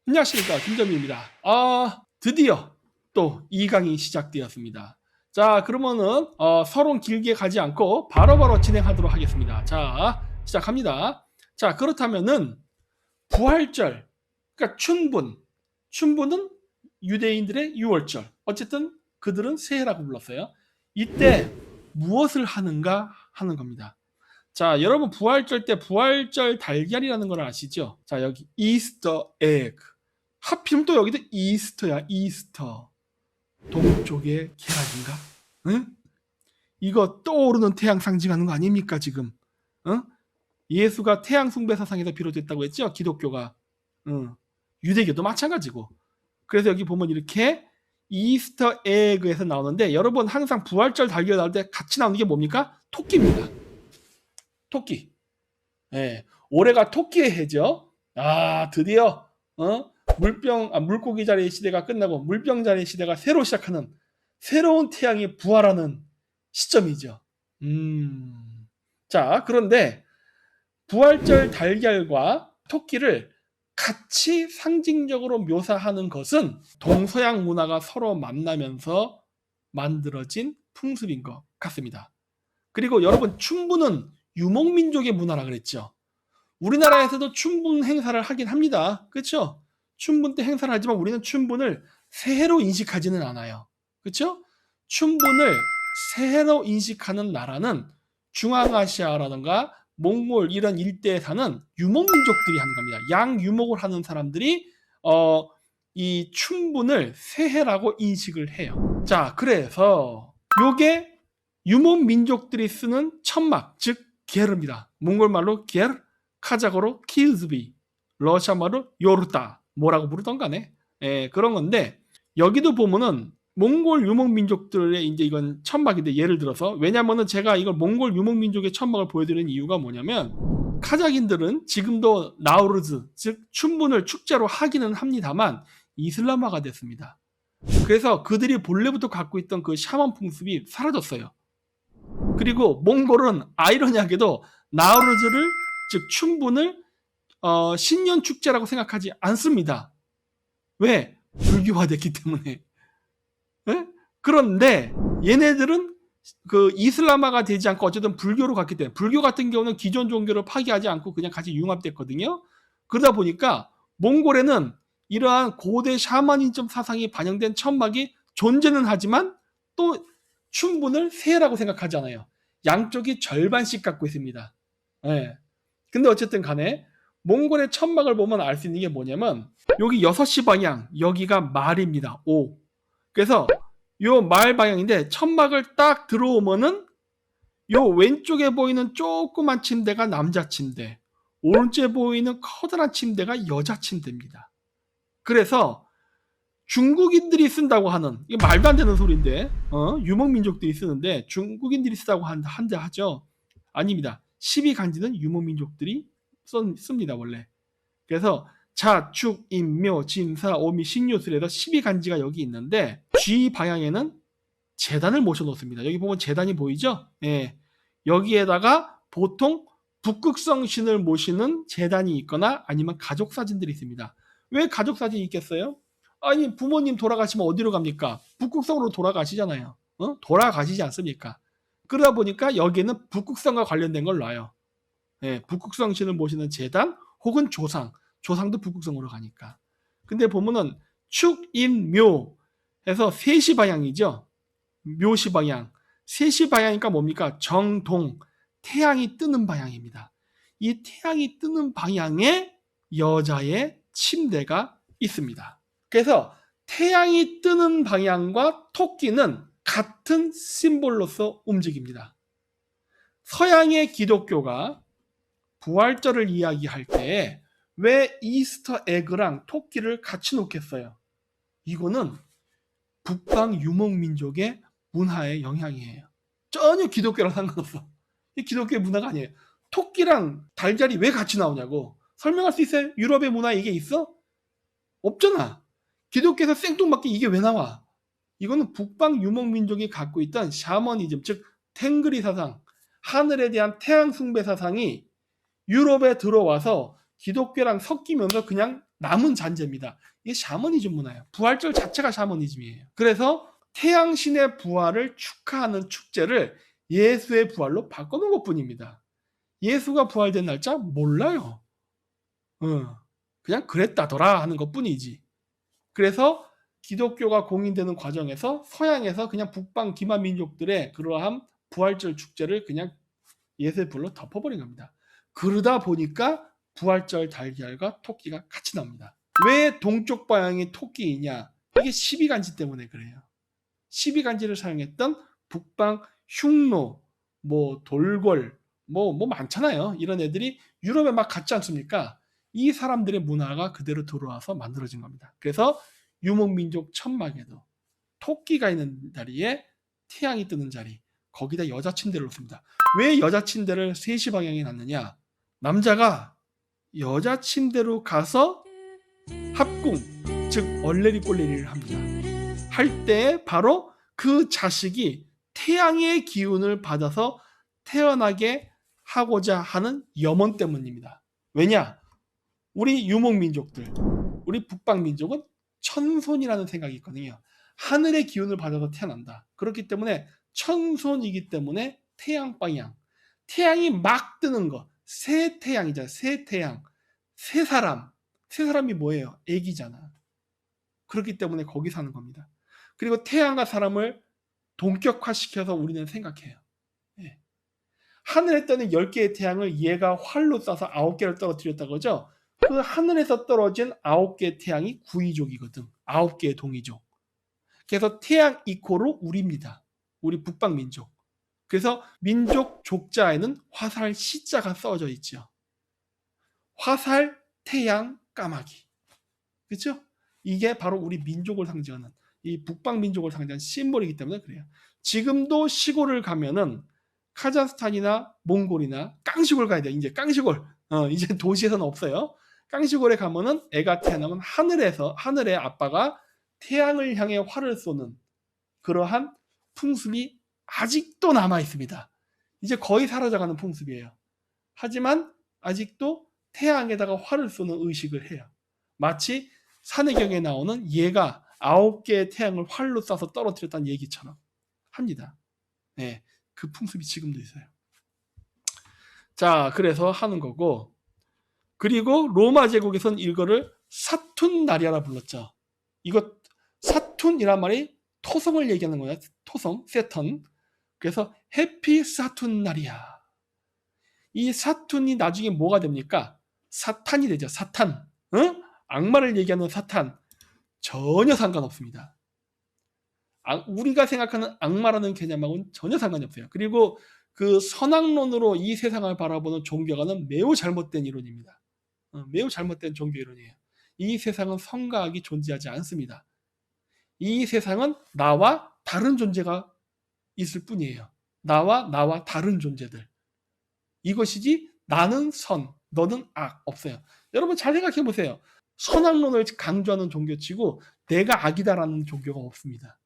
안녕하십니까, 김점희입니다. 드디어 또 2강이 시작되었습니다. 자, 그러면은 서론 길게 가지 않고 바로바로 진행하도록 하겠습니다. 자, 시작합니다. 자, 그렇다면은 부활절, 그러니까 춘분은 유대인들의 유월절. 어쨌든 그들은 새해라고 불렀어요. 이때 무엇을 하는가 하는 겁니다. 자, 여러분 부활절 때 부활절 달걀이라는 걸 아시죠? 자, 여기 이스터 에그. 하필 또 여기도 이스터야, 이스터. 동쪽의 계란인가? 응? 이거 떠오르는 태양 상징하는 거 아닙니까, 지금? 응? 예수가 태양 숭배 사상에서 비롯됐다고 했죠, 기독교가. 응. 유대교도 마찬가지고. 그래서 여기 보면 이렇게 이스터 에그에서 나오는데, 여러분 항상 부활절 달걀 나올 때 같이 나오는 게 뭡니까? 토끼입니다. 토끼. 예. 올해가 토끼의 해죠. 드디어 물고기 자리의 시대가 끝나고 물병 자리의 시대가 새로 시작하는 새로운 태양이 부활하는 시점이죠. 자, 그런데 부활절 달걀과 토끼를 같이 상징적으로 묘사하는 것은 동서양 문화가 서로 만나면서 만들어진 풍습인 것 같습니다. 그리고 여러분, 춘분은 유목민족의 문화라 그랬죠. 우리나라에서도 춘분 행사를 하긴 합니다. 그렇죠? 춘분 때 행사를 하지만 우리는 춘분을 새해로 인식하지는 않아요. 그렇죠? 춘분을 새해로 인식하는 나라는 중앙아시아라든가 몽골 이런 일대에 사는 유목민족들이 하는 겁니다. 양유목을 하는 사람들이 이 춘분을 새해라고 인식을 해요. 자, 그래서 요게 유목민족들이 쓰는 천막, 즉 게르입니다. 몽골말로 게르, 카자고로 키즈비, 러시아말로 요르타, 뭐라고 부르던 간에 그런 건데, 여기도 보면은 몽골 유목민족들의 이제 이건 천막인데, 예를 들어서, 왜냐면은 제가 이걸 몽골 유목민족의 천막을 보여드리는 이유가 뭐냐면, 카자긴들은 지금도 나우르즈, 즉 춘분을 축제로 하기는 합니다만 이슬람화가 됐습니다. 그래서 그들이 본래부터 갖고 있던 그 샤먼 풍습이 사라졌어요. 그리고 몽골은 아이러니하게도 나우루즈를, 즉 춘분을 신년 축제라고 생각하지 않습니다. 왜? 불교화됐기 때문에. 에? 그런데 얘네들은 그 이슬람화가 되지 않고 어쨌든 불교로 갔기 때문에, 불교 같은 경우는 기존 종교를 파기하지 않고 그냥 같이 융합됐거든요. 그러다 보니까 몽골에는 이러한 고대 샤머니즘 사상이 반영된 천막이 존재는 하지만 또 춘분을 새해라고 생각하잖아요. 양쪽이 절반씩 갖고 있습니다. 예. 근데 어쨌든 간에 몽골의 천막을 보면 알 수 있는 게 뭐냐면, 여기 6시 방향, 여기가 말입니다. 오. 그래서 요 말 방향인데, 천막을 딱 들어오면은 요 왼쪽에 보이는 조그만 침대가 남자 침대, 오른쪽에 보이는 커다란 침대가 여자 침대입니다. 그래서 중국인들이 쓴다고 하는, 이게 말도 안 되는 소리인데, 유목민족들이 쓰는데 중국인들이 쓰다고 한다 하죠. 아닙니다. 12간지는 유목민족들이 씁니다, 원래. 그래서 자, 축, 인, 묘, 진, 사, 오미, 신유술에서 12간지가 여기 있는데, G 방향에는 재단을 모셔놓습니다. 여기 보면 재단이 보이죠? 예. 여기에다가 보통 북극성신을 모시는 재단이 있거나 아니면 가족 사진들이 있습니다. 왜 가족 사진이 있겠어요? 아니, 부모님 돌아가시면 어디로 갑니까? 북극성으로 돌아가시잖아요. 돌아가시지 않습니까? 그러다 보니까 여기에는 북극성과 관련된 걸 놔요. 예, 북극성신을 모시는 재단 혹은 조상도 북극성으로 가니까. 근데 보면은 축, 인, 묘 해서 3시 방향이죠. 묘시 방향. 3시 방향이니까 뭡니까? 정동. 태양이 뜨는 방향입니다. 이 태양이 뜨는 방향에 여자의 침대가 있습니다. 그래서 태양이 뜨는 방향과 토끼는 같은 심볼로서 움직입니다. 서양의 기독교가 부활절을 이야기할 때 왜 이스터 에그랑 토끼를 같이 놓겠어요? 이거는 북방 유목민족의 문화의 영향이에요. 전혀 기독교랑 상관없어. 이 기독교의 문화가 아니에요. 토끼랑 달걀이 왜 같이 나오냐고. 설명할 수 있어요? 유럽의 문화에 이게 있어? 없잖아. 기독교에서 생뚱맞게 이게 왜 나와? 이거는 북방 유목민족이 갖고 있던 샤머니즘, 즉 탱그리 사상, 하늘에 대한 태양 숭배 사상이 유럽에 들어와서 기독교랑 섞이면서 그냥 남은 잔재입니다. 이게 샤머니즘 문화예요. 부활절 자체가 샤머니즘이에요. 그래서 태양신의 부활을 축하하는 축제를 예수의 부활로 바꿔놓은 것뿐입니다. 예수가 부활된 날짜 몰라요. 그냥 그랬다더라 하는 것뿐이지. 그래서 기독교가 공인되는 과정에서 서양에서 그냥 북방 기만 민족들의 그러한 부활절 축제를 그냥 예수의 불로 덮어버린 겁니다. 그러다 보니까 부활절 달걀과 토끼가 같이 나옵니다. 왜 동쪽 방향이 토끼이냐? 이게 12간지 때문에 그래요. 12간지를 사용했던 북방 흉노, 뭐 돌궐, 뭐 많잖아요. 이런 애들이 유럽에 막 갔지 않습니까? 이 사람들의 문화가 그대로 들어와서 만들어진 겁니다. 그래서 유목민족 천막에도 토끼가 있는 자리에 태양이 뜨는 자리, 거기다 여자 침대를 놓습니다. 왜 여자 침대를 3시 방향에 놨느냐? 남자가 여자 침대로 가서 합궁, 즉 얼레리 꼴레리를 합니다. 할 때 바로 그 자식이 태양의 기운을 받아서 태어나게 하고자 하는 염원 때문입니다. 왜냐? 우리 유목민족들, 우리 북방민족은 천손이라는 생각이 있거든요. 하늘의 기운을 받아서 태어난다. 그렇기 때문에 천손이기 때문에 태양 방향, 태양이 막 뜨는 거, 새 태양이잖아. 새 태양, 새 사람. 새 사람이 뭐예요? 애기잖아. 그렇기 때문에 거기 사는 겁니다. 그리고 태양과 사람을 동격화시켜서 우리는 생각해요. 예. 하늘에 떠는 10개의 태양을 얘가 활로 쏴서 9개를 떨어뜨렸다고 하죠. 그 하늘에서 떨어진 9개의 태양이 구이족이거든. 9개의 동이족. 그래서 태양 이코로 우리입니다. 우리 북방민족. 그래서 민족 족자에는 화살 시자가 써져 있죠. 화살, 태양, 까마귀. 그렇죠? 이게 바로 우리 민족을 상징하는, 이 북방민족을 상징하는 심볼이기 때문에 그래요. 지금도 시골을 가면은 카자흐스탄이나 몽골이나 깡시골 가야 돼요. 이제 깡시골. 이제 도시에서는 없어요. 깡시골에 가면은 애가 태어나면 하늘에 아빠가 태양을 향해 활을 쏘는 그러한 풍습이 아직도 남아 있습니다. 이제 거의 사라져가는 풍습이에요. 하지만 아직도 태양에다가 활을 쏘는 의식을 해요. 마치 산해경에 나오는 얘가 9개의 태양을 활로 쏴서 떨어뜨렸다는 얘기처럼 합니다. 네, 그 풍습이 지금도 있어요. 자, 그래서 하는 거고, 그리고 로마 제국에서는 이거를 사툰나리아라 불렀죠. 이거 사툰이란 말이 토성을 얘기하는 거예요. 토성, 세턴. 그래서 해피 사툰나리아. 이 사툰이 나중에 뭐가 됩니까? 사탄이 되죠. 사탄. 응? 악마를 얘기하는 사탄. 전혀 상관없습니다. 우리가 생각하는 악마라는 개념하고는 전혀 상관이 없어요. 그리고 그 선악론으로 이 세상을 바라보는 종교가는 매우 잘못된 이론입니다. 매우 잘못된 종교 이론이에요. 이 세상은 선과 악이 존재하지 않습니다. 이 세상은 나와 다른 존재가 있을 뿐이에요. 나와 다른 존재들. 이것이지 나는 선, 너는 악 없어요. 여러분 잘 생각해 보세요. 선악론을 강조하는 종교치고 내가 악이다라는 종교가 없습니다.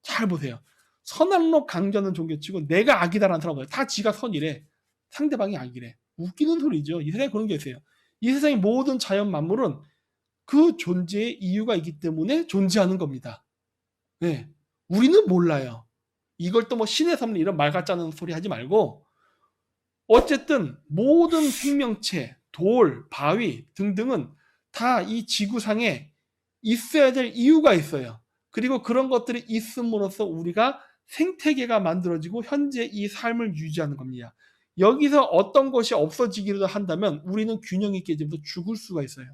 잘 보세요. 선악론 강조하는 종교치고 내가 악이다라는 사람은 다 지가 선이래. 상대방이 악이래. 웃기는 소리죠. 이 세상에 그런 게 있어요. 이 세상의 모든 자연 만물은 그 존재의 이유가 있기 때문에 존재하는 겁니다. 네. 우리는 몰라요. 이걸 또 뭐 신의 선물 이런 말 같자는 소리 하지 말고 어쨌든 모든 생명체, 돌, 바위 등등은 다 이 지구상에 있어야 될 이유가 있어요. 그리고 그런 것들이 있음으로써 우리가 생태계가 만들어지고 현재 이 삶을 유지하는 겁니다. 여기서 어떤 것이 없어지기라도 한다면 우리는 균형이 깨지면서 죽을 수가 있어요.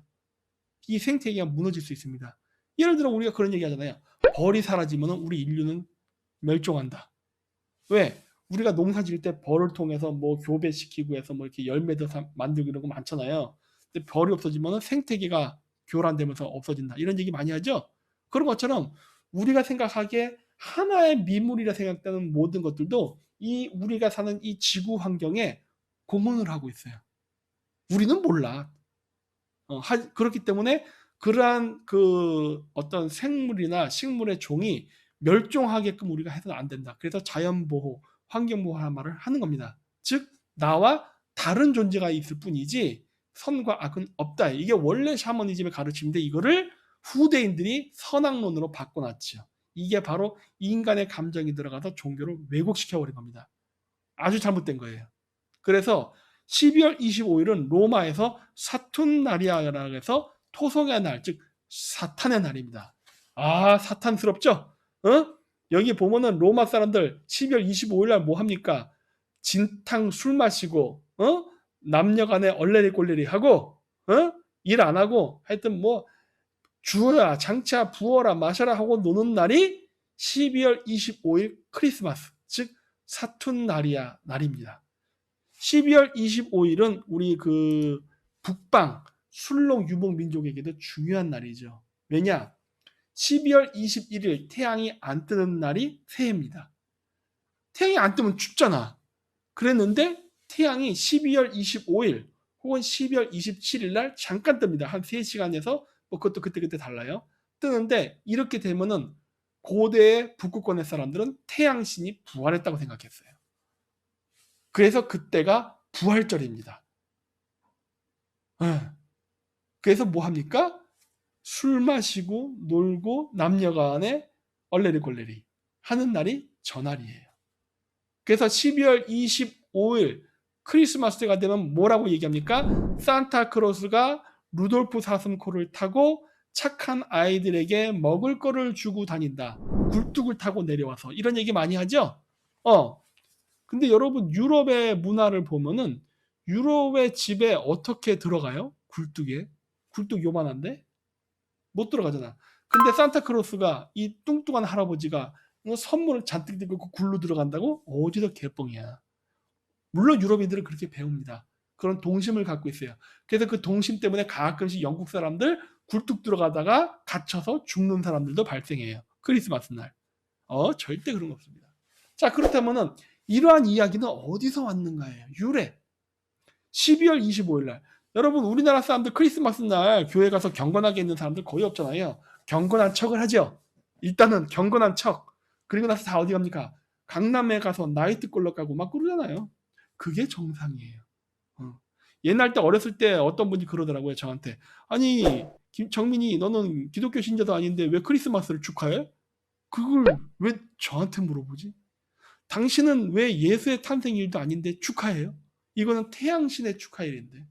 이 생태계가 무너질 수 있습니다. 예를 들어 우리가 그런 얘기 하잖아요. 벌이 사라지면 우리 인류는 멸종한다. 왜? 우리가 농사 지을 때 벌을 통해서 뭐 교배시키고 해서 뭐 이렇게 열매도 만들고 이런 거 많잖아요. 근데 벌이 없어지면 생태계가 교란되면서 없어진다. 이런 얘기 많이 하죠. 그런 것처럼 우리가 생각하기에 하나의 미물이라 생각되는 모든 것들도 이 우리가 사는 이 지구 환경에 공헌을 하고 있어요. 우리는 몰라. 그렇기 때문에 그러한 그 어떤 생물이나 식물의 종이 멸종하게끔 우리가 해서는 안 된다. 그래서 자연보호, 환경보호라는 말을 하는 겁니다. 즉 나와 다른 존재가 있을 뿐이지 선과 악은 없다. 이게 원래 샤머니즘의 가르침인데 이거를 후대인들이 선악론으로 바꿔놨죠. 이게 바로 인간의 감정이 들어가서 종교를 왜곡시켜버린 겁니다. 아주 잘못된 거예요. 그래서 12월 25일은 로마에서 사툰나리아라고 해서 토성의 날, 즉 사탄의 날입니다. 아, 사탄스럽죠? 어? 여기 보면은 로마 사람들 12월 25일 날 뭐 합니까? 진탕 술 마시고, 남녀간에 얼레리 꼴레리 하고, 일 안 하고, 하여튼 뭐 주어라, 장차, 부어라, 마셔라 하고 노는 날이 12월 25일 크리스마스, 즉 사툰나리아 날입니다. 12월 25일은 우리 그 북방 술록 유목 민족에게도 중요한 날이죠. 왜냐? 12월 21일 태양이 안 뜨는 날이 새해입니다. 태양이 안 뜨면 춥잖아. 그랬는데 태양이 12월 25일 혹은 12월 27일 날 잠깐 뜹니다. 한 3시간에서 뭐 그것도 그때그때 달라요. 뜨는데 이렇게 되면은 고대의 북극권의 사람들은 태양신이 부활했다고 생각했어요. 그래서 그때가 부활절입니다. 그래서 뭐 합니까? 술 마시고 놀고 남녀간에 얼레리꼴레리 하는 날이 전날이에요. 그래서 12월 25일 크리스마스 때가 되면 뭐라고 얘기합니까? 산타크로스가 루돌프 사슴코를 타고 착한 아이들에게 먹을 거를 주고 다닌다. 굴뚝을 타고 내려와서 이런 얘기 많이 하죠? 근데 여러분 유럽의 문화를 보면은 유럽의 집에 어떻게 들어가요? 굴뚝에. 굴뚝 요만한데? 못 들어가잖아. 근데 산타크로스가 이 뚱뚱한 할아버지가 선물을 잔뜩 들고 굴로 들어간다고? 어디서 개뻥이야. 물론 유럽인들은 그렇게 배웁니다. 그런 동심을 갖고 있어요. 그래서 그 동심 때문에 가끔씩 영국 사람들 굴뚝 들어가다가 갇혀서 죽는 사람들도 발생해요. 크리스마스 날. 절대 그런 거 없습니다. 자, 그렇다면은 이러한 이야기는 어디서 왔는가예요? 유래. 12월 25일 날. 여러분 우리나라 사람들 크리스마스 날 교회 가서 경건하게 있는 사람들 거의 없잖아요. 경건한 척을 하죠. 일단은 경건한 척. 그리고 나서 다 어디 갑니까? 강남에 가서 나이트클럽 가고 막 그러잖아요. 그게 정상이에요. 옛날 때 어렸을 때 어떤 분이 그러더라고요. 저한테. 아니 정민이 너는 기독교 신자도 아닌데 왜 크리스마스를 축하해? 그걸 왜 저한테 물어보지? 당신은 왜 예수의 탄생일도 아닌데 축하해요? 이거는 태양신의 축하일인데.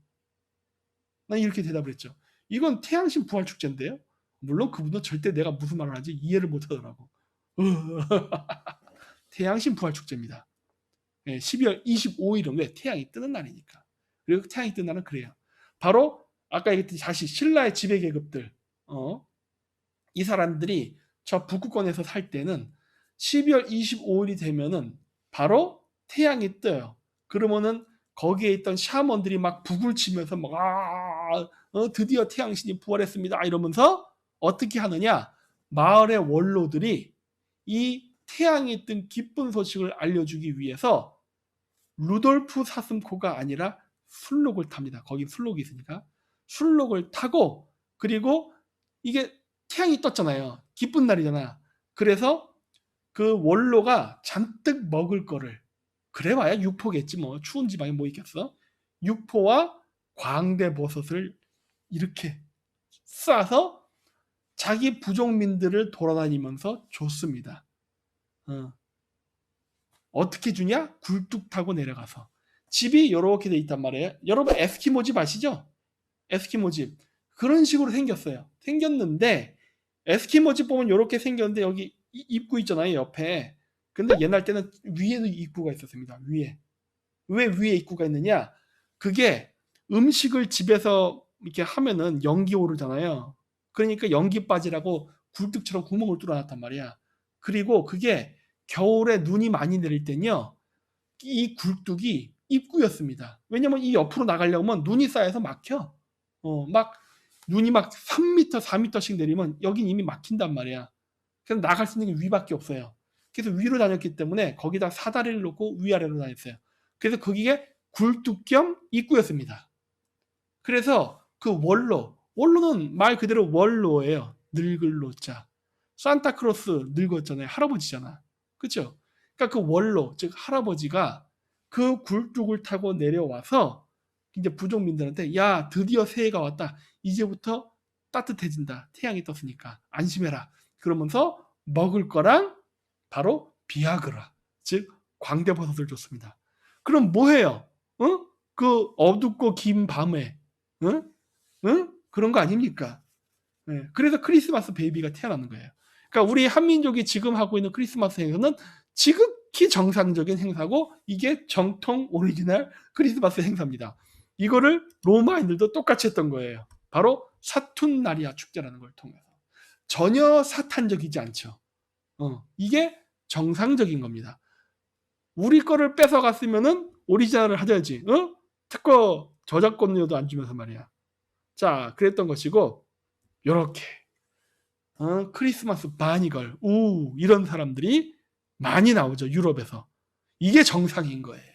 난 이렇게 대답을 했죠. 이건 태양신 부활 축제인데요. 물론 그분은 절대 내가 무슨 말을 하는지 이해를 못하더라고. 태양신 부활 축제입니다. 12월 25일은 왜? 태양이 뜨는 날이니까. 그리고 태양이 뜨는 날은 그래요. 바로 아까 얘기했듯이 다시 신라의 지배계급들, 이 사람들이 저 북극권에서 살 때는 12월 25일이 되면은 바로 태양이 떠요. 그러면은 거기에 있던 샤먼들이 막 북을 치면서 막 드디어 태양신이 부활했습니다 이러면서 어떻게 하느냐? 마을의 원로들이 이 태양이 뜬 기쁜 소식을 알려주기 위해서 루돌프 사슴코가 아니라 술록을 탑니다. 거기 술록이 있으니까 술록을 타고 그리고 이게 태양이 떴잖아요. 기쁜 날이잖아. 그래서 그 원로가 잔뜩 먹을 거를 그래봐야 육포겠지 뭐 추운 지방에 뭐 있겠어. 육포와 광대버섯을 이렇게 싸서 자기 부족민들을 돌아다니면서 줬습니다. 어떻게 주냐? 굴뚝 타고 내려가서. 집이 이렇게 돼 있단 말이에요. 여러분 에스키모 집 아시죠? 에스키모 집. 그런 식으로 생겼어요. 생겼는데 에스키모 집 보면 이렇게 생겼는데 여기 입구 있잖아요. 옆에. 근데 옛날 때는 위에도 입구가 있었습니다. 위에. 왜 위에 입구가 있느냐? 그게 음식을 집에서 이렇게 하면은 연기 오르잖아요. 그러니까 연기 빠지라고 굴뚝처럼 구멍을 뚫어놨단 말이야. 그리고 그게 겨울에 눈이 많이 내릴 땐요. 이 굴뚝이 입구였습니다. 왜냐면 이 옆으로 나가려면 눈이 쌓여서 막혀. 막 눈이 막 3m, 4m씩 내리면 여긴 이미 막힌단 말이야. 그래서 나갈 수 있는 게 위밖에 없어요. 그래서 위로 다녔기 때문에 거기다 사다리를 놓고 위아래로 다녔어요. 그래서 거기에 굴뚝 겸 입구였습니다. 그래서 그 원로는 말 그대로 원로예요. 늙을 노자. 산타크로스 늙었잖아요. 할아버지잖아. 그렇죠? 그러니까 그 원로, 즉 할아버지가 그 굴뚝을 타고 내려와서 이제 부족민들한테 야 드디어 새해가 왔다. 이제부터 따뜻해진다. 태양이 떴으니까 안심해라. 그러면서 먹을 거랑 바로 비아그라, 즉 광대버섯을 줬습니다. 그럼 뭐해요? 어? 그 어둡고 긴 밤에 응? 응? 그런 거 아닙니까? 네. 그래서 크리스마스 베이비가 태어나는 거예요. 그러니까 우리 한민족이 지금 하고 있는 크리스마스 행사는 지극히 정상적인 행사고 이게 정통 오리지널 크리스마스 행사입니다. 이거를 로마인들도 똑같이 했던 거예요. 바로 사툰나리아 축제라는 걸 통해서. 전혀 사탄적이지 않죠. 이게 정상적인 겁니다. 우리 거를 뺏어갔으면은 오리지널을 하자지. 특허 저작권료도 안 주면서 말이야. 자, 그랬던 것이고 요렇게 크리스마스 바니걸 이런 사람들이 많이 나오죠. 유럽에서. 이게 정상인 거예요.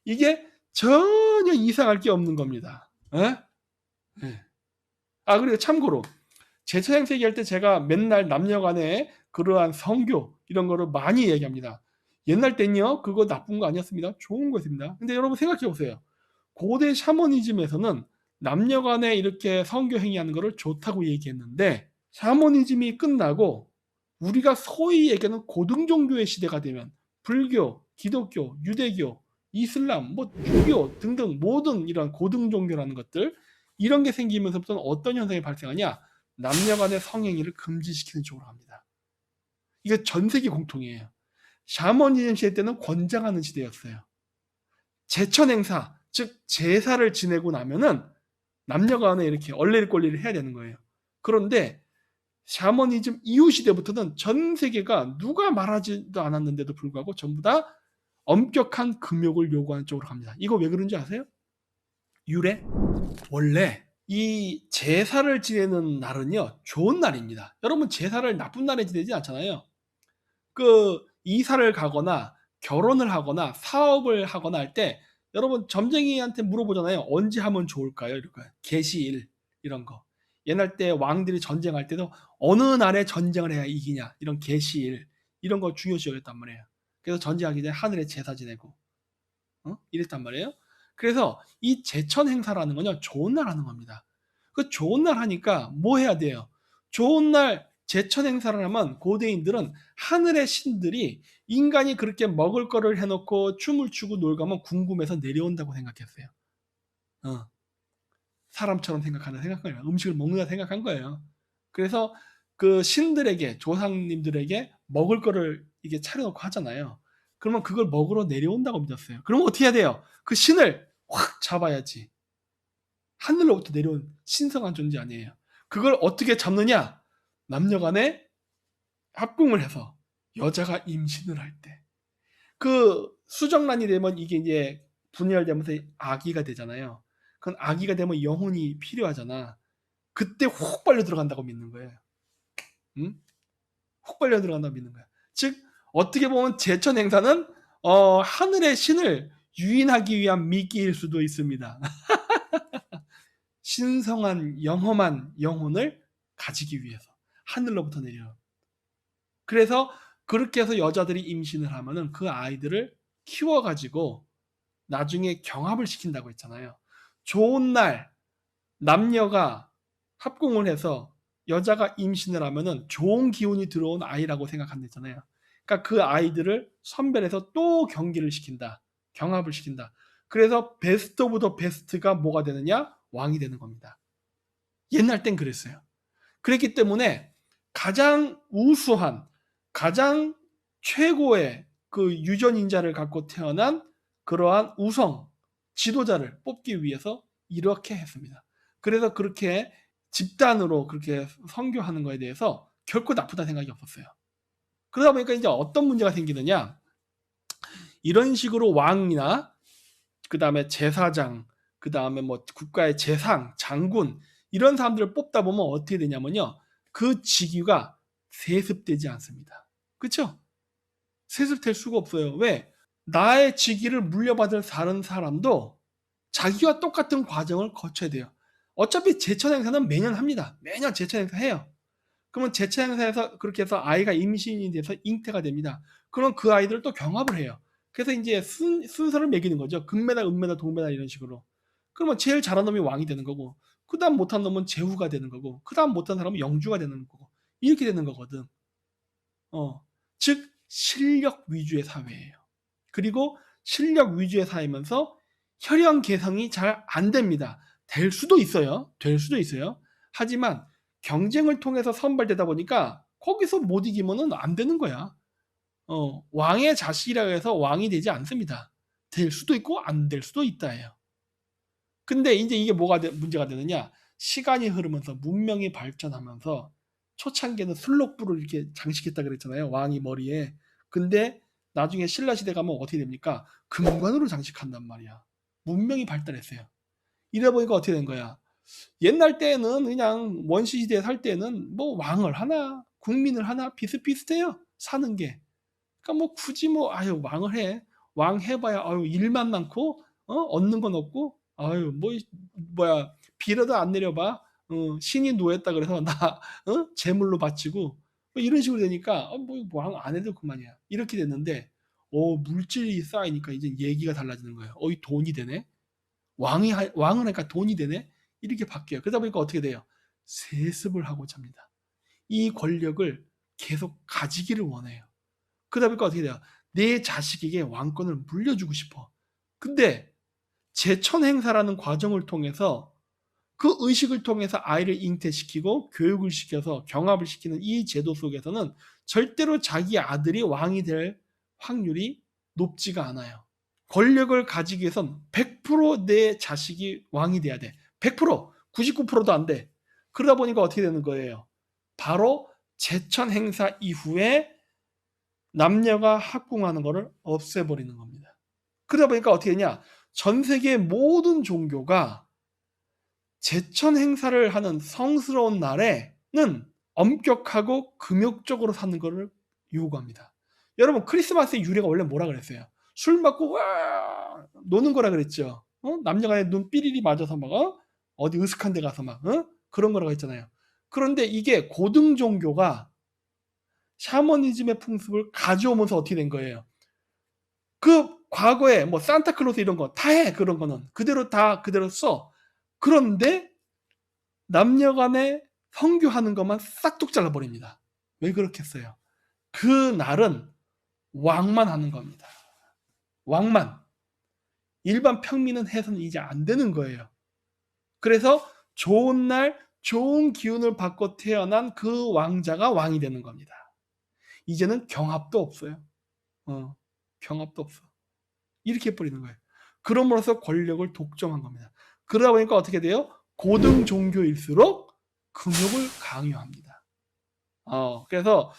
이게 전혀 이상할 게 없는 겁니다. 네. 그리고 참고로 제처행세 얘기할 때 제가 맨날 남녀간의 그러한 성교 이런 거를 많이 얘기합니다. 옛날 땐요 그거 나쁜 거 아니었습니다. 좋은 거였습니다. 근데 여러분 생각해 보세요. 고대 샤머니즘에서는 남녀간에 이렇게 성교 행위하는 거를 좋다고 얘기했는데 샤머니즘이 끝나고 우리가 소위 얘기하는 고등종교의 시대가 되면 불교, 기독교, 유대교, 이슬람, 유교 등등 모든 이런 고등종교라는 것들 이런 게 생기면서부터는 어떤 현상이 발생하냐? 남녀 간의 성행위를 금지시키는 쪽으로 갑니다. 이거 전 세계 공통이에요. 샤머니즘 시대 때는 권장하는 시대였어요. 제천 행사, 즉 제사를 지내고 나면은 남녀 간에 이렇게 얼레리꼴리를 해야 되는 거예요. 그런데 샤머니즘 이후 시대부터는 전 세계가 누가 말하지도 않았는데도 불구하고 전부 다 엄격한 금욕을 요구하는 쪽으로 갑니다. 이거 왜 그런지 아세요? 유래? 원래 이 제사를 지내는 날은요 좋은 날입니다. 여러분 제사를 나쁜 날에 지내지 않잖아요. 그 이사를 가거나 결혼을 하거나 사업을 하거나 할 때 여러분 점쟁이한테 물어보잖아요. 언제 하면 좋을까요? 이럴까요? 계시일 이런 거. 옛날 때 왕들이 전쟁할 때도 어느 날에 전쟁을 해야 이기냐 이런 계시일 이런 거 중요시 여겼단 말이에요. 그래서 전쟁하기 전에 하늘에 제사 지내고 이랬단 말이에요. 그래서 이 제천 행사라는 건요 좋은 날 하는 겁니다. 그 좋은 날 하니까 뭐 해야 돼요? 좋은 날 제천 행사를 하면 고대인들은 하늘의 신들이 인간이 그렇게 먹을 거를 해놓고 춤을 추고 놀고 하면 궁금해서 내려온다고 생각했어요. 사람처럼 생각한 거예요. 음식을 먹는다 생각한 거예요. 그래서 그 신들에게 조상님들에게 먹을 거를 이게 차려놓고 하잖아요. 그러면 그걸 먹으러 내려온다고 믿었어요. 그러면 어떻게 해야 돼요? 그 신을 확 잡아야지. 하늘로부터 내려온 신성한 존재 아니에요. 그걸 어떻게 잡느냐? 남녀간에 합궁을 해서 여자가 임신을 할 때. 그 수정란이 되면 이게 이제 분열되면서 아기가 되잖아요. 그건 아기가 되면 영혼이 필요하잖아. 그때 훅 빨려 들어간다고 믿는 거예요. 응? 훅 빨려 들어간다고 믿는 거야. 즉 어떻게 보면 제천 행사는 하늘의 신을 유인하기 위한 미끼일 수도 있습니다. 신성한 영험한 영혼을 가지기 위해서 하늘로부터 내려. 그래서 그렇게 해서 여자들이 임신을 하면은 그 아이들을 키워가지고 나중에 경합을 시킨다고 했잖아요. 좋은 날 남녀가 합궁을 해서 여자가 임신을 하면은 좋은 기운이 들어온 아이라고 생각한댔잖아요. 그러니까 그 아이들을 선별해서 또 경기를 시킨다. 경합을 시킨다. 그래서 베스트 오브 더 베스트가 뭐가 되느냐? 왕이 되는 겁니다. 옛날 땐 그랬어요. 그랬기 때문에 가장 우수한, 가장 최고의 그 유전인자를 갖고 태어난 그러한 우성 지도자를 뽑기 위해서 이렇게 했습니다. 그래서 그렇게 집단으로 그렇게 선교하는 거에 대해서 결코 나쁘다 생각이 없었어요. 그러다 보니까 이제 어떤 문제가 생기느냐? 이런 식으로 왕이나 그 다음에 제사장, 그 다음에 뭐 국가의 재상, 장군 이런 사람들을 뽑다 보면 어떻게 되냐면요, 그 직위가 세습되지 않습니다. 그렇죠? 세습될 수가 없어요. 왜? 나의 직위를 물려받을 다른 사람도 자기와 똑같은 과정을 거쳐야 돼요. 어차피 제천 행사는 매년 합니다. 매년 제천 행사 해요. 그러면 제천 행사에서 그렇게 해서 아이가 임신이 돼서 잉태가 됩니다. 그럼 그 아이들을 또 경합을 해요. 그래서 이제 순서를 매기는 거죠. 금메달, 은메달, 동메달 이런 식으로. 그러면 제일 잘한 놈이 왕이 되는 거고, 그 다음 못한 놈은 제후가 되는 거고, 그 다음 못한 사람은 영주가 되는 거고, 이렇게 되는 거거든. 즉 실력 위주의 사회예요. 그리고 실력 위주의 사회면서 혈연 개성이 잘 안 됩니다. 될 수도 있어요. 될 수도 있어요. 하지만 경쟁을 통해서 선발되다 보니까 거기서 못 이기면은 안 되는 거야. 왕의 자식이라고 해서 왕이 되지 않습니다. 될 수도 있고 안 될 수도 있다예요. 근데 이제 이게 뭐가 문제가 되느냐? 시간이 흐르면서 문명이 발전하면서 초창기에는 술록부를 이렇게 장식했다 그랬잖아요. 왕이 머리에. 근데 나중에 신라 시대 가면 어떻게 됩니까? 금관으로 장식한단 말이야. 문명이 발달했어요. 이러다 보니까 어떻게 된 거야? 옛날 때는 그냥 원시 시대에 살 때는 뭐 왕을 하나, 국민을 하나 비슷비슷해요. 사는 게. 그러니까 뭐 굳이 뭐 아유 왕을 해. 왕 해봐야 아유 일만 많고 얻는 건 없고 아유 뭐 뭐야 비라도 안 내려봐. 신이 노했다 그래서 나 제물로 바치고 뭐 이런 식으로 되니까 뭐 왕 안 해도 그만이야. 이렇게 됐는데 물질이 쌓이니까 이제 얘기가 달라지는 거예요. 이 돈이 되네. 왕은 하니까 돈이 되네. 이렇게 바뀌어요. 그러다 보니까 어떻게 돼요? 세습을 하고자 합니다. 이 권력을 계속 가지기를 원해요. 그러다 보니까 어떻게 돼요? 내 자식에게 왕권을 물려주고 싶어. 근데 제천 행사라는 과정을 통해서 그 의식을 통해서 아이를 잉태시키고 교육을 시켜서 경합을 시키는 이 제도 속에서는 절대로 자기 아들이 왕이 될 확률이 높지가 않아요. 권력을 가지기 위해선 100%내 자식이 왕이 돼야 돼. 100%, 99%도 안 돼. 그러다 보니까 어떻게 되는 거예요? 바로 제천 행사 이후에 남녀가 합궁하는 것을 없애버리는 겁니다. 그러다 보니까 어떻게 되냐? 전 세계 모든 종교가 제천 행사를 하는 성스러운 날에는 엄격하고 금욕적으로 사는 것을 요구합니다. 여러분 크리스마스의 유래가 원래 뭐라 그랬어요? 술 먹고 와 노는 거라 그랬죠. 남녀간에 눈 삐리리 맞아서 막 어디 으슥한 데 가서 막 그런 거라고 했잖아요. 그런데 이게 고등 종교가 샤머니즘의 풍습을 가져오면서 어떻게 된 거예요? 그 과거에 뭐 산타클로스 이런 거 다 해. 그런 거는 그대로 다 그대로 써. 그런데 남녀간에 성교하는 것만 싹둑 잘라버립니다. 왜 그렇겠어요? 그 날은 왕만 하는 겁니다. 왕만. 일반 평민은 해서는 이제 안 되는 거예요. 그래서 좋은 날 좋은 기운을 받고 태어난 그 왕자가 왕이 되는 겁니다. 이제는 경합도 없어요. 경합도 없어. 이렇게 해버리는 거예요. 그럼으로써 권력을 독점한 겁니다. 그러다 보니까 어떻게 돼요? 고등 종교일수록 금욕을 강요합니다. 그래서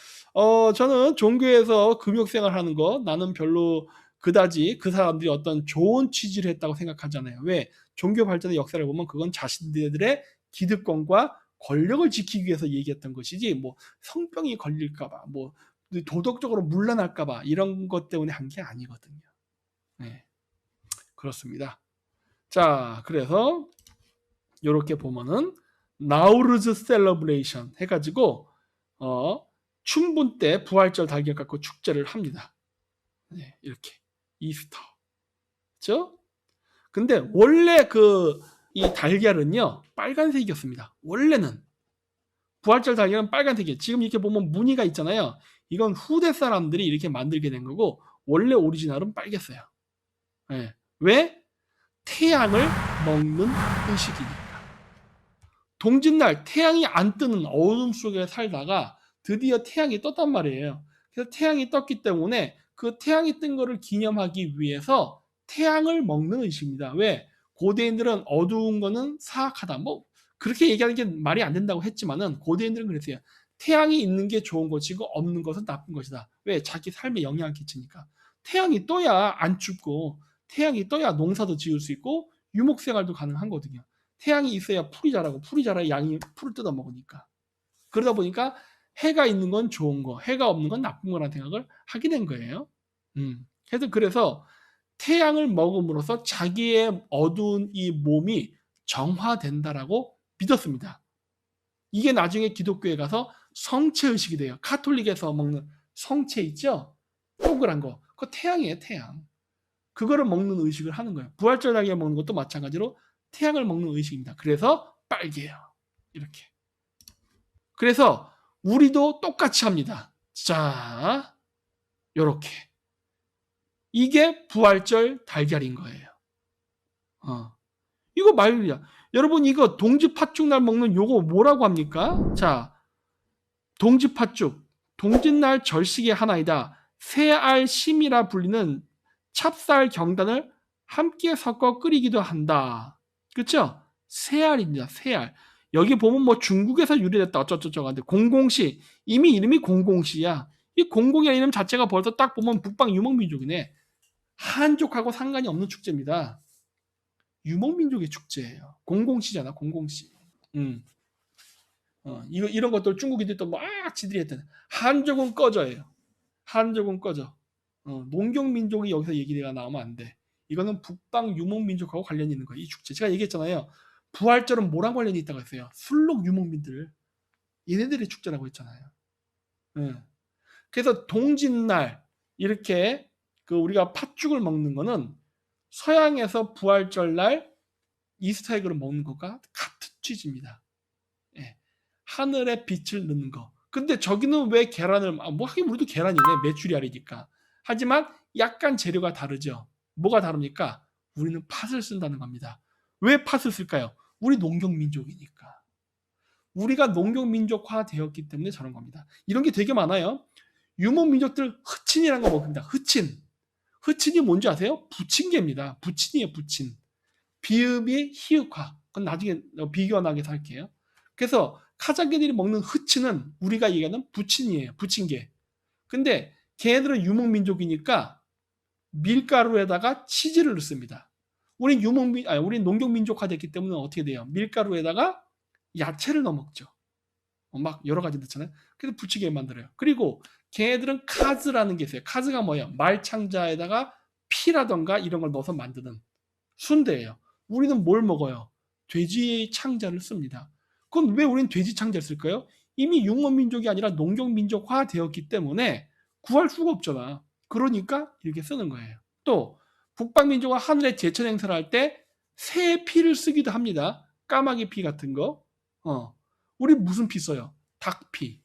저는 종교에서 금욕 생활하는 거 나는 별로 그다지 그 사람들이 어떤 좋은 취지를 했다고 생각하잖아요. 왜? 종교 발전의 역사를 보면 그건 자신들의 기득권과 권력을 지키기 위해서 얘기했던 것이지 뭐 성병이 걸릴까봐 뭐 도덕적으로 문란할까봐 이런 것 때문에 한 게 아니거든요. 네, 그렇습니다. 자, 그래서 이렇게 보면은 나우르즈 셀러브레이션 해가지고 춘분 때 부활절 달걀 갖고 축제를 합니다. 네, 이렇게 이스터, 그렇죠? 근데 원래 이 달걀은요 빨간색이었습니다. 원래는 부활절 달걀은 빨간색이에요. 지금 이렇게 보면 무늬가 있잖아요. 이건 후대 사람들이 이렇게 만들게 된 거고 원래 오리지널은 빨갰어요. 네. 왜? 태양을 먹는 의식이니까. 동짓날 태양이 안 뜨는 어둠 속에 살다가 드디어 태양이 떴단 말이에요. 그래서 태양이 떴기 때문에 그 태양이 뜬 거를 기념하기 위해서 태양을 먹는 의식입니다. 왜? 고대인들은 어두운 거는 사악하다. 뭐 그렇게 얘기하는 게 말이 안 된다고 했지만은 고대인들은 그랬어요. 태양이 있는 게 좋은 것이고 없는 것은 나쁜 것이다. 왜? 자기 삶에 영향을 끼치니까. 태양이 떠야 안 춥고 태양이 떠야 농사도 지을 수 있고 유목생활도 가능한 거거든요. 태양이 있어야 풀이 자라고 풀이 자라야 양이 풀을 뜯어 먹으니까. 그러다 보니까 해가 있는 건 좋은 거, 해가 없는 건 나쁜 거라는 생각을 하게 된 거예요. 그래서 태양을 먹음으로써 자기의 어두운 이 몸이 정화된다라고 믿었습니다. 이게 나중에 기독교에 가서 성체의식이 돼요. 카톨릭에서 먹는 성체 있죠? 동그란 거. 그거 태양이에요, 태양. 그거를 먹는 의식을 하는 거예요. 부활절 달걀 먹는 것도 마찬가지로 태양을 먹는 의식입니다. 그래서 빨개요. 이렇게. 그래서 우리도 똑같이 합니다. 자, 요렇게. 이게 부활절 달걀인 거예요. 이거 말이야. 여러분 이거 동지팥죽날 먹는 요거 뭐라고 합니까? 자, 동지팥죽. 동짓날 절식의 하나이다. 새알심이라 불리는 찹쌀 경단을 함께 섞어 끓이기도 한다. 그렇죠? 새알입니다. 새알. 여기 보면 뭐 중국에서 유래됐다 어쩌저쩌고 하는데 공공시 이미 이름이 공공시야. 이 공공이라는 이름 자체가 벌써 딱 보면 북방 유목민족이네. 한족하고 상관이 없는 축제입니다. 유목민족의 축제예요. 공공시잖아, 공공시. 이런 것들 중국인들 또 막 지들이 했던 한족은 꺼져예요. 한족은 꺼져. 농경민족이 여기서 얘기가 나오면 안 돼. 이거는 북방 유목민족하고 관련이 있는 거예요. 이 축제. 제가 얘기했잖아요. 부활절은 뭐랑 관련이 있다고 했어요? 술록 유목민들. 얘네들의 축제라고 했잖아요. 그래서 동짓날 이렇게 우리가 팥죽을 먹는 거는 서양에서 부활절날 이스터에그를 먹는 것과 같은 취지입니다. 예. 하늘에 빛을 넣는 거. 근데 저기는 왜 계란을 뭐 하긴 우리도 계란이네. 메추리알이니까. 하지만 약간 재료가 다르죠. 뭐가 다릅니까? 우리는 팥을 쓴다는 겁니다. 왜 팥을 쓸까요? 우리 농경민족이니까. 우리가 농경민족화 되었기 때문에 저런 겁니다. 이런 게 되게 많아요. 유목민족들 흐친이라는 거 먹습니다. 흐친. 흐친이 뭔지 아세요? 부침개입니다. 부친이에요, 부친. 비읍이 히읗화. 그건 나중에 비교나게 할게요. 그래서 카자흐들이 먹는 흐친은 우리가 얘기하는 부친이에요. 부침개. 근데 걔네들은 유목민족이니까 밀가루에다가 치즈를 넣습니다. 우린 우린 농경민족화 됐기 때문에 어떻게 돼요? 밀가루에다가 야채를 넣어 먹죠. 막 여러 가지 넣잖아요. 그래서 부치게 만들어요. 그리고 걔네들은 카즈라는 게 있어요. 카즈가 뭐예요? 말창자에다가 피라던가 이런 걸 넣어서 만드는 순대예요. 우리는 뭘 먹어요? 돼지 창자를 씁니다. 그건 왜 우리는 돼지 창자를 쓸까요? 이미 육모민족이 아니라 농경민족화 되었기 때문에 구할 수가 없잖아. 그러니까 이렇게 쓰는 거예요. 또 북방민족은 하늘에 제천 행사를 할 때 새 피를 쓰기도 합니다. 까마귀 피 같은 거. 우리 무슨 피 써요? 닭피.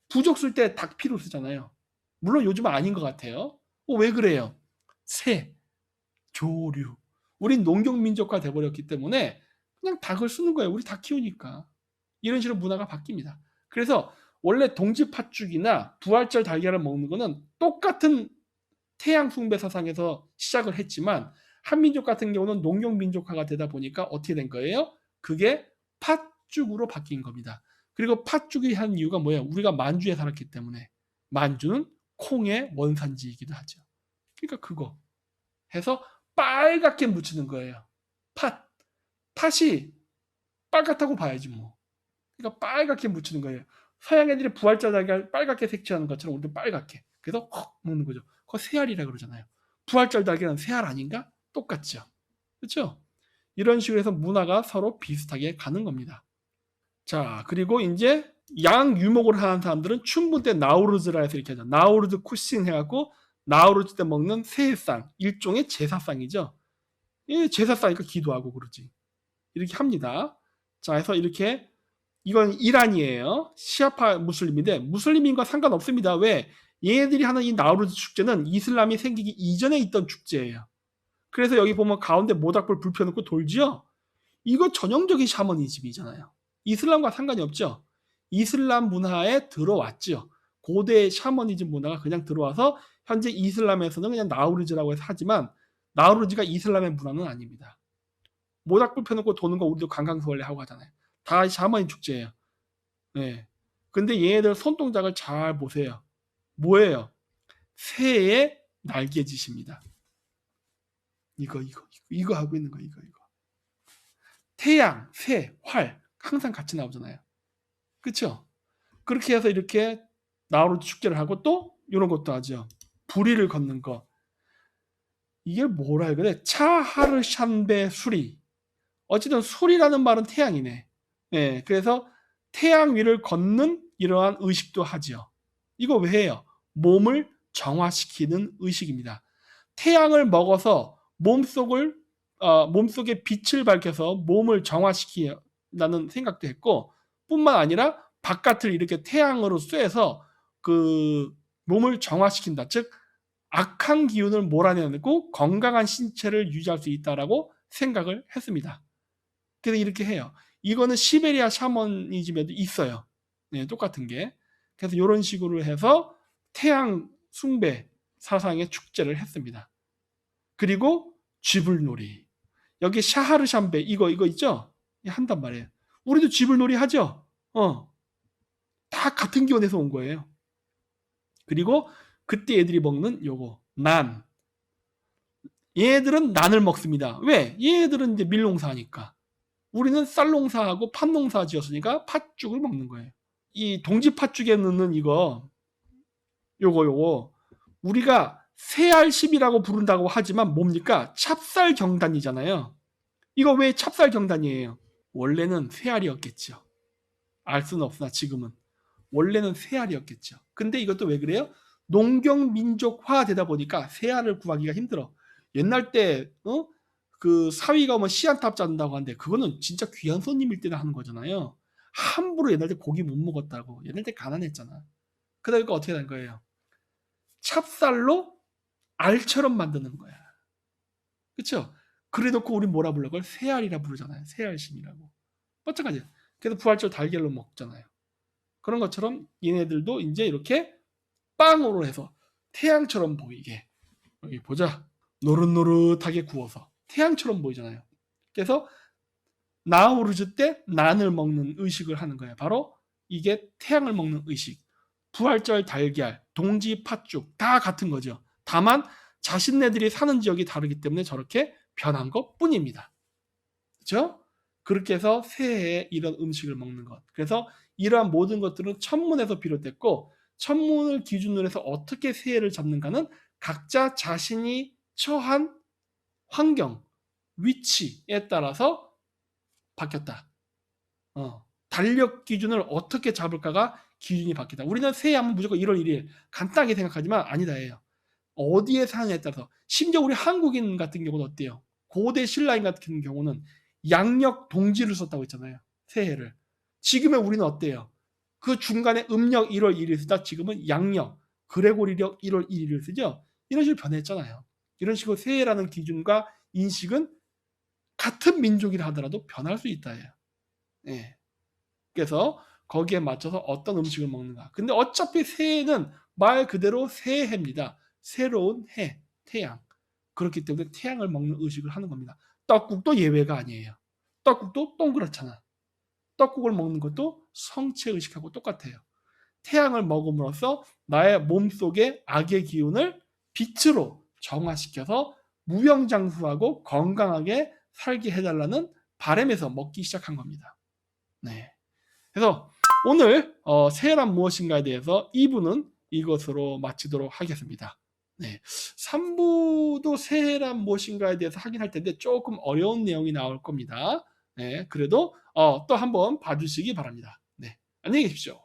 부족 쓸 때 닭피로 쓰잖아요. 물론 요즘은 아닌 것 같아요. 왜 그래요? 새, 조류. 우린 농경민족화 돼버렸기 때문에 그냥 닭을 쓰는 거예요. 우리 닭 키우니까. 이런 식으로 문화가 바뀝니다. 그래서 원래 동지팥죽이나 부활절 달걀을 먹는 거는 똑같은 태양 숭배 사상에서 시작을 했지만 한민족 같은 경우는 농경민족화가 되다 보니까 어떻게 된 거예요? 그게 팥죽으로 바뀐 겁니다. 그리고 팥죽이 한 이유가 뭐예요? 우리가 만주에 살았기 때문에 만주는 콩의 원산지이기도 하죠. 그러니까 그거 해서 빨갛게 묻히는 거예요. 팥이 빨갛다고 봐야지 뭐. 그러니까 빨갛게 묻히는 거예요. 서양 애들이 부활절 달걀 빨갛게 색칠하는 것처럼 우리도 빨갛게. 그래서 헉 먹는 거죠. 그거 새알이라 그러잖아요. 부활절 달걀은 새알 아닌가? 똑같죠. 그렇죠? 이런 식으로 해서 문화가 서로 비슷하게 가는 겁니다. 자, 그리고 이제 양유목을 하는 사람들은 춘분 때 나우루즈라 해서 이렇게 하죠. 나우루즈 쿠신 해갖고 나우루즈 때 먹는 새해상, 일종의 제사상이죠. 이 제사상이니까 기도하고 그러지. 이렇게 합니다. 자, 해서 이렇게 이건 이란이에요. 시아파 무슬림인데 무슬림인과 상관없습니다. 왜? 얘네들이 하는 이 나우루즈 축제는 이슬람이 생기기 이전에 있던 축제예요. 그래서 여기 보면 가운데 모닥불 불 펴놓고 돌지요. 이거 전형적인 샤머니즘이잖아요. 이슬람과 상관이 없죠. 이슬람 문화에 들어왔죠. 고대 샤머니즘 문화가 그냥 들어와서 현재 이슬람에서는 그냥 나우루즈라고 해서 하지만 나우루즈가 이슬람의 문화는 아닙니다. 모닥불 펴놓고 도는 거 우리도 관광서 원래 하고 하잖아요. 다 샤머니 축제예요. 네. 근데 얘네들 손동작을 잘 보세요. 뭐예요? 새의 날개짓입니다. 이거 하고 있는 거 이거. 태양, 새, 활 항상 같이 나오잖아요. 그렇죠? 그렇게 해서 이렇게 나우루즈 축제를 하고 또 이런 것도 하죠. 불의를 걷는 거. 이게 뭐라 해야 그래? 차하르샨베 수리. 어쨌든 수리라는 말은 태양이네. 네, 그래서 태양 위를 걷는 이러한 의식도 하죠. 이거 왜 해요? 몸을 정화시키는 의식입니다. 태양을 먹어서 몸속을 몸속에 빛을 밝혀서 몸을 정화시킨다는 생각도 했고, 뿐만 아니라 바깥을 이렇게 태양으로 쐬서 그 몸을 정화시킨다. 즉 악한 기운을 몰아내고 건강한 신체를 유지할 수 있다라고 생각을 했습니다. 그래서 이렇게 해요. 이거는 시베리아 샤머니즘에도 있어요. 네, 똑같은 게. 그래서 이런 식으로 해서 태양 숭배 사상의 축제를 했습니다. 그리고 쥐불놀이. 여기 샤하르샴베 이거 있죠? 한단 말이에요. 우리도 쥐불놀이 하죠? 다 같은 기원에서 온 거예요. 그리고 그때 애들이 먹는 요거 난. 얘들은 난을 먹습니다. 왜? 얘들은 이제 밀농사하니까. 우리는 쌀농사하고 팥농사 지었으니까 팥죽을 먹는 거예요. 이 동지 팥죽에 넣는 요거 우리가 새알심이라고 부른다고 하지만 뭡니까? 찹쌀 경단이잖아요. 이거 왜 찹쌀 경단이에요? 원래는 새알이었겠죠. 알 수는 없으나 지금은. 원래는 새알이었겠죠. 근데 이것도 왜 그래요? 농경 민족화 되다 보니까 새알을 구하기가 힘들어. 옛날 때 그 사위가 오면 씨한탑 잡는다고 하는데 그거는 진짜 귀한 손님일 때나 하는 거잖아요. 함부로 옛날 때 고기 못 먹었다고. 옛날 때 가난했잖아. 그러니까 어떻게 된 거예요? 찹쌀로 알처럼 만드는 거야. 그렇죠? 그래 놓고 우리 뭐라 불러? 그걸 새알이라 부르잖아요. 새알심이라고. 마찬가지예요. 그래서 부활절 달걀로 먹잖아요. 그런 것처럼 얘네들도 이제 이렇게 빵으로 해서 태양처럼 보이게 여기 보자. 노릇노릇하게 구워서 태양처럼 보이잖아요. 그래서 나우루즈 때 난을 먹는 의식을 하는 거예요. 바로 이게 태양을 먹는 의식. 부활절 달걀, 동지 팥죽 다 같은 거죠. 다만 자신네들이 사는 지역이 다르기 때문에 저렇게 변한 것 뿐입니다. 그렇죠? 그렇게 해서 새해에 이런 음식을 먹는 것. 그래서 이러한 모든 것들은 천문에서 비롯됐고 천문을 기준으로 해서 어떻게 새해를 잡는가는 각자 자신이 처한 환경, 위치에 따라서 바뀌었다. 달력 기준을 어떻게 잡을까가 기준이 바뀌다. 우리는 새해하면 무조건 1월 1일 간단하게 생각하지만 아니다예요. 어디에 사느냐에 따라서 심지어 우리 한국인 같은 경우는 어때요? 고대 신라인 같은 경우는 양력 동지를 썼다고 했잖아요. 새해를. 지금의 우리는 어때요? 그 중간에 음력 1월 1일 쓰다 지금은 양력, 그레고리력 1월 1일을 쓰죠. 이런 식으로 변했잖아요. 이런 식으로 새해라는 기준과 인식은 같은 민족이라 하더라도 변할 수 있다예요. 예. 그래서 거기에 맞춰서 어떤 음식을 먹는가. 근데 어차피 새해는 말 그대로 새해입니다. 새로운 해, 태양. 그렇기 때문에 태양을 먹는 의식을 하는 겁니다. 떡국도 예외가 아니에요. 떡국도 동그랗잖아. 떡국을 먹는 것도 성체 의식하고 똑같아요. 태양을 먹음으로써 나의 몸속의 악의 기운을 빛으로 정화시켜서 무병장수하고 건강하게 살게 해달라는 바람에서 먹기 시작한 겁니다. 네. 그래서 오늘 새해란 무엇인가에 대해서 2부는 이것으로 마치도록 하겠습니다. 네. 3부도 새해란 무엇인가에 대해서 확인할 텐데 조금 어려운 내용이 나올 겁니다. 네. 그래도 또 한번 봐주시기 바랍니다. 네. 안녕히 계십시오.